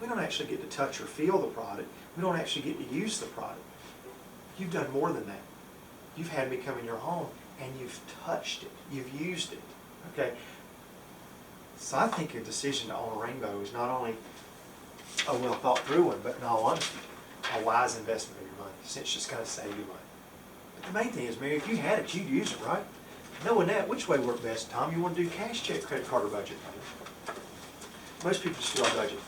Speaker 1: We don't actually get to touch or feel the product. We don't actually get to use the product. You've done more than that. You've had me come in your home and you've touched it. You've used it. Okay? So I think a decision to own a rainbow is not only a well-thought-through one, but in all honesty, a wise investment of your money, since it's just going to save you money. But the main thing is, Mary, if you had it, you'd use it, right? Knowing that, which way worked best, Tom? You want to do cash, check, credit card, or budget? Most people just do our budget.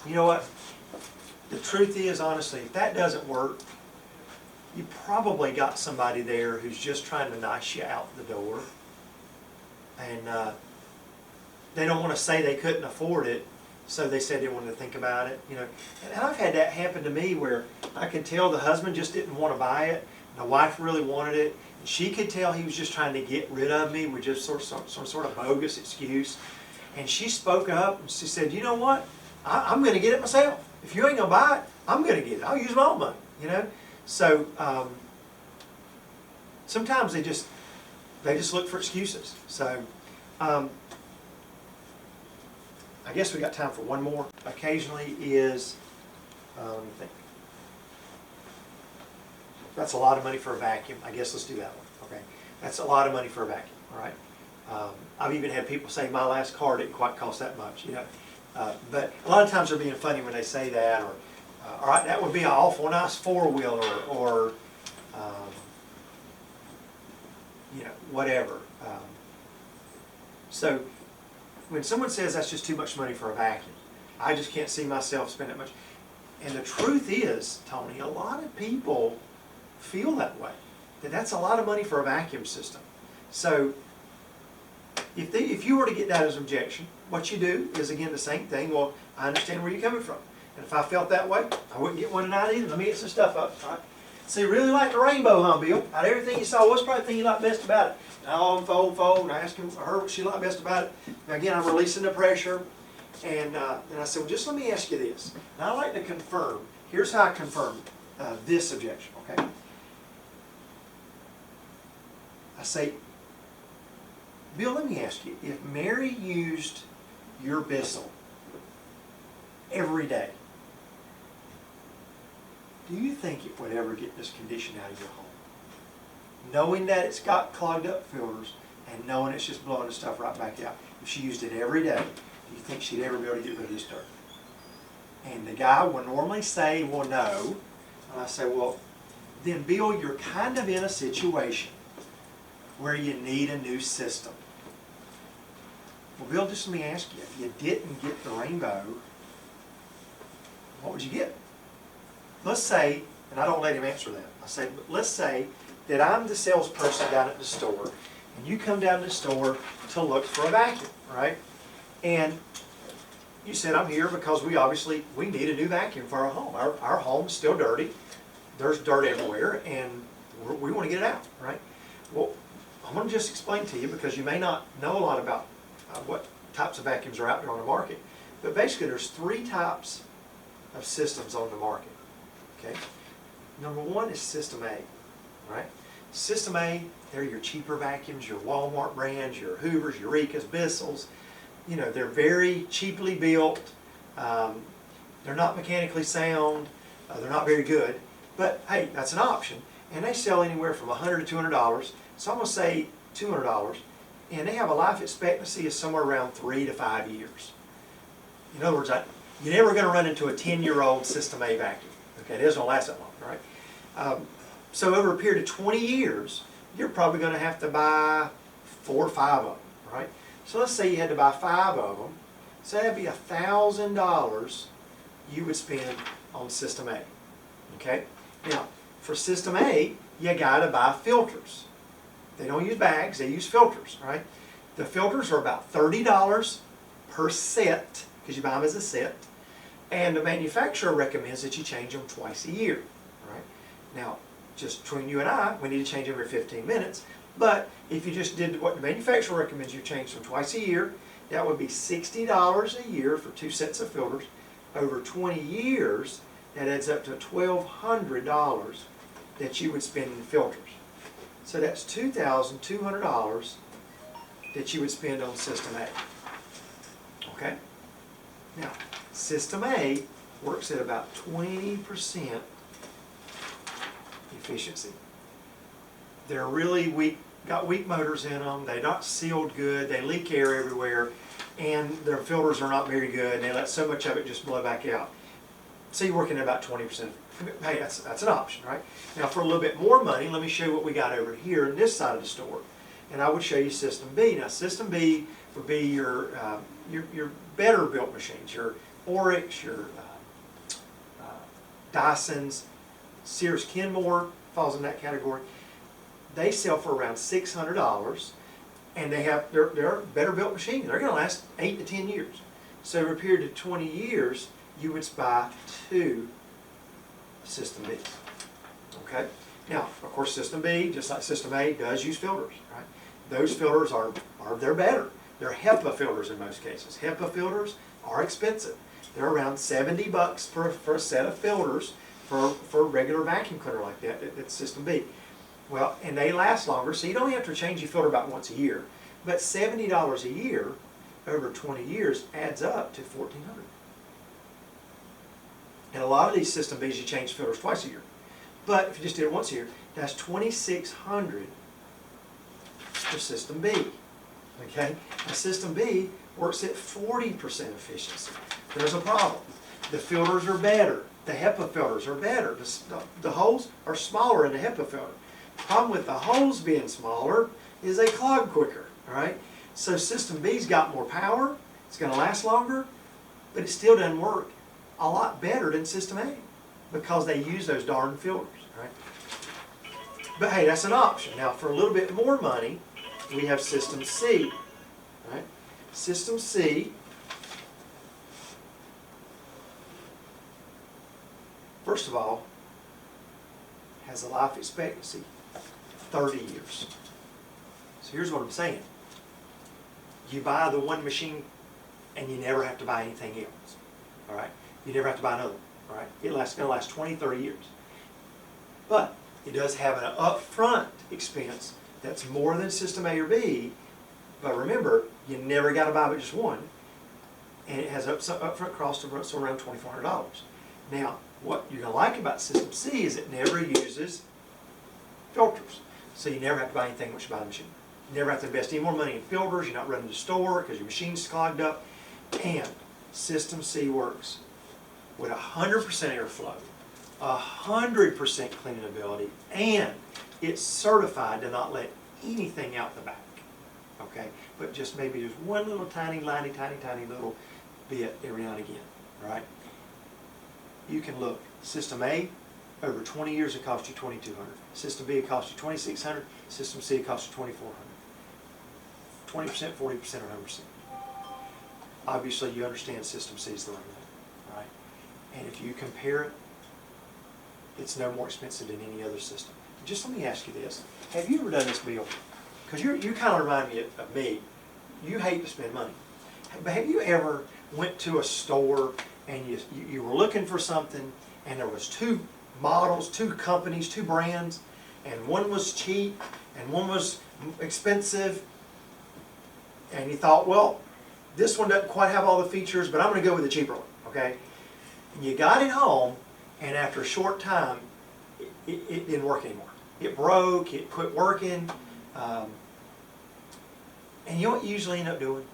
Speaker 1: You know what? The truth is, honestly, if that doesn't work, you probably got somebody there who's just trying to nice you out the door. And they don't want to say they couldn't afford it, so they said they wanted to think about it. You know, and I've had that happen to me where I could tell the husband just didn't want to buy it, and the wife really wanted it. And she could tell he was just trying to get rid of me with just some sort of bogus excuse. And she spoke up and she said, "You know what? I'm going to get it myself. If you ain't going to buy it, I'm going to get it. I'll use my own money." You know? So sometimes they just look for excuses. So I guess we got time for one more. Occasionally is, let me think. That's a lot of money for a vacuum. I guess let's do that one. Okay, that's a lot of money for a vacuum. All right. I've even had people say my last car didn't quite cost that much. You know. But a lot of times they're being funny when they say that, or all right, that would be an awful nice four-wheeler, or you know, whatever. So when someone says that's just too much money for a vacuum, I just can't see myself spending that much. And the truth is, Tony, a lot of people feel that way, that that's a lot of money for a vacuum system. So if you were to get that as an objection, what you do is, again, the same thing. Well, I understand where you're coming from. And if I felt that way, I wouldn't get one tonight either. Let me get some stuff up. All right. So you really like the rainbow, huh, Bill? Out of everything you saw, what's probably the thing you like best about it? I'll unfold, and I asked her what she liked best about it. Now, again, I'm releasing the pressure. And I said, well, just let me ask you this. Now, I like to confirm. Here's how I confirm this objection, okay? I say, Bill, let me ask you, if Mary used your Bissell every day, do you think it would ever get this condition out of your home? knowing that it's got clogged up filters and knowing it's just blowing the stuff right back out. If she used it every day, do you think she'd ever be able to get rid of this dirt? And the guy would normally say, well, no. And I say, well, then Bill, you're kind of in a situation where you need a new system. Well, Bill, just let me ask you, if you didn't get the rainbow, what would you get? Let's say, and I don't let him answer that, I say, but let's say that I'm the salesperson down at the store, and you come down to the store to look for a vacuum, right? And you said, I'm here because we need a new vacuum for our home. Our home's still dirty. There's dirt everywhere, and we want to get it out, right? Well, I'm going to just explain to you because you may not know a lot about what types of vacuums are out there on the market. But basically, there's 3 types of systems on the market, okay? Number 1 is System A, right? System A, they're your cheaper vacuums, your Walmart brands, your Hoovers, Eurekas, Bissells. You know, they're very cheaply built. They're not mechanically sound. They're not very good. But hey, that's an option. And they sell anywhere from $100 to $200. So I'm going to say $200. And they have a life expectancy of somewhere around 3 to 5 years. In other words, you're never going to run into a 10-year-old System A vacuum. Okay, it doesn't last that long, right? So over a period of 20 years, you're probably going to have to buy 4 or 5 of them, right? So let's say you had to buy 5 of them. So that'd be $1,000 you would spend on System A. Okay? Now, for System A, you got to buy filters. They don't use bags, they use filters, right? The filters are about $30 per set, because you buy them as a set. And the manufacturer recommends that you change them twice a year, right? Now, just between you and I, we need to change them every 15 minutes. But if you just did what the manufacturer recommends you change them twice a year, that would be $60 a year for 2 sets of filters. Over 20 years, that adds up to $1,200 that you would spend in filters. So that's $2,200 that you would spend on System A. Okay? Now, System A works at about 20% efficiency. They're really weak, got weak motors in them, they're not sealed good, they leak air everywhere, and their filters are not very good, and they let so much of it just blow back out. So you're working at about 20%. Hey, that's an option, right? Now for a little bit more money, let me show you what we got over here in this side of the store. And I would show you System B. Now System B would be your better built machines, your Oryx, your Dysons, Sears Kenmore falls in that category. They sell for around $600, and they're better built machines. They're going to last 8 to 10 years. So over a period of 20 years, you would buy 2 System Bs. Okay? Now, of course, System B, just like System A, does use filters, right? Those filters they're better. They're HEPA filters in most cases. HEPA filters are expensive. They're around $70 for a set of filters for a regular vacuum cleaner like that. It's System B. Well, and they last longer, so you don't have to change your filter about once a year. But $70 a year over 20 years adds up to $1,400. And a lot of these System Bs, you change filters twice a year. But if you just did it once a year, that's $2,600 for System B. Okay? Now System B works at 40% efficiency. There's a problem. The filters are better. The HEPA filters are better. The holes are smaller in the HEPA filter. The problem with the holes being smaller is they clog quicker. Right? So System B's got more power. It's going to last longer, but it still doesn't work a lot better than System A because they use those darn filters, right? But hey, that's an option. Now for a little bit more money, we have System C, right? System C, first of all, has a life expectancy of 30 years. So here's what I'm saying. You buy the one machine and you never have to buy anything else, all right? You never have to buy another one, all right? It's going to last 20, 30 years. But it does have an upfront expense that's more than System A or B, but remember, you never got to buy but just one, and it has upfront cost of around $2,400. Now, what you're going to like about System C is it never uses filters. So you never have to buy anything once you buy the machine. You never have to invest any more money in filters. You're not running to the store because your machine's clogged up. And System C works with 100% airflow, 100% cleanability, and it's certified to not let anything out the back. Okay, but just maybe just one little tiny little bit every now and again. Right? You can look. System A, over 20 years, it cost you $2,200. System B, it cost you $2,600. System C, it cost you $2,400. 20%, 40%, or 100%. Obviously, you understand System C is the right one, right? And if you compare it, it's no more expensive than any other system. Just let me ask you this: have you ever done this, Bill? Because you kind of remind me of me. You hate to spend money, but have you ever went to a store and you were looking for something, and there was two models, two companies, two brands, and one was cheap and one was expensive, and you thought, well, this one doesn't quite have all the features, but I'm going to go with the cheaper one, okay? And you got it home, and after a short time, it didn't work anymore. It broke, it quit working, and you know what you usually end up doing?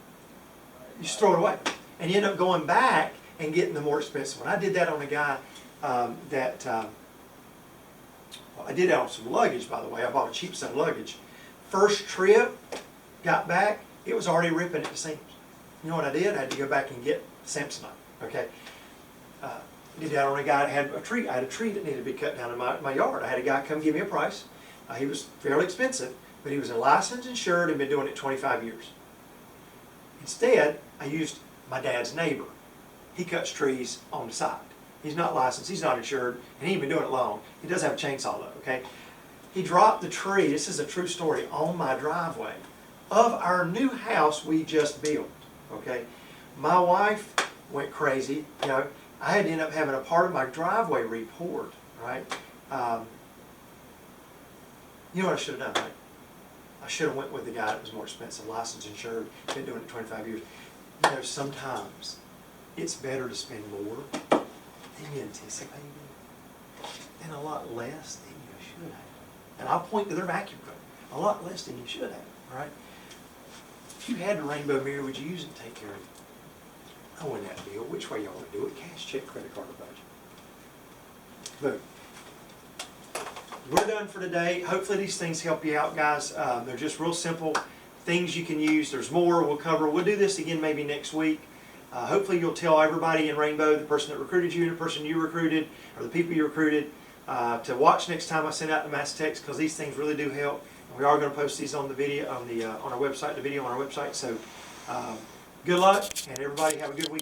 Speaker 1: You just throw it away. And you end up going back and getting the more expensive one. I did that on a guy well, I did that on some luggage, by the way. I bought a cheap set of luggage. First trip, got back, it was already ripping at the seams. You know what I did? I had to go back and get Samsonite. Okay. Did that on a guy that had a tree. I had a tree that needed to be cut down in my yard. I had a guy come give me a price. He was fairly expensive, but he was a licensed, insured, and been doing it 25 years. Instead, I used my dad's neighbor. He cuts trees on the side. He's not licensed, he's not insured, and he ain't been doing it long. He does have a chainsaw though, okay? He dropped the tree, this is a true story, on my driveway of our new house we just built, okay? My wife went crazy, you know, I had to end up having a part of my driveway re-poured, right? You know what I should have done, right? I should have went with the guy that was more expensive, licensed, insured, been doing it 25 years. You know, sometimes it's better to spend more than you anticipated and a lot less than you should have. And I'll point to their vacuum cleaner. A lot less than you should have, right? If you had the rainbow mirror, would you use it and take care of it? I wouldn't have to deal. Which way y'all would do it? Cash, check, credit card, or budget? Boom. We're done for today. Hopefully these things help you out, guys. They're just real simple things you can use. There's more we'll cover. We'll do this again maybe next week. Hopefully you'll tell everybody in Rainbow, the person that recruited you, the person you recruited, or the people you recruited, to watch next time I send out the mass text, because these things really do help. And we are going to post these on the video on our website, the video on our website. So good luck, and everybody have a good week.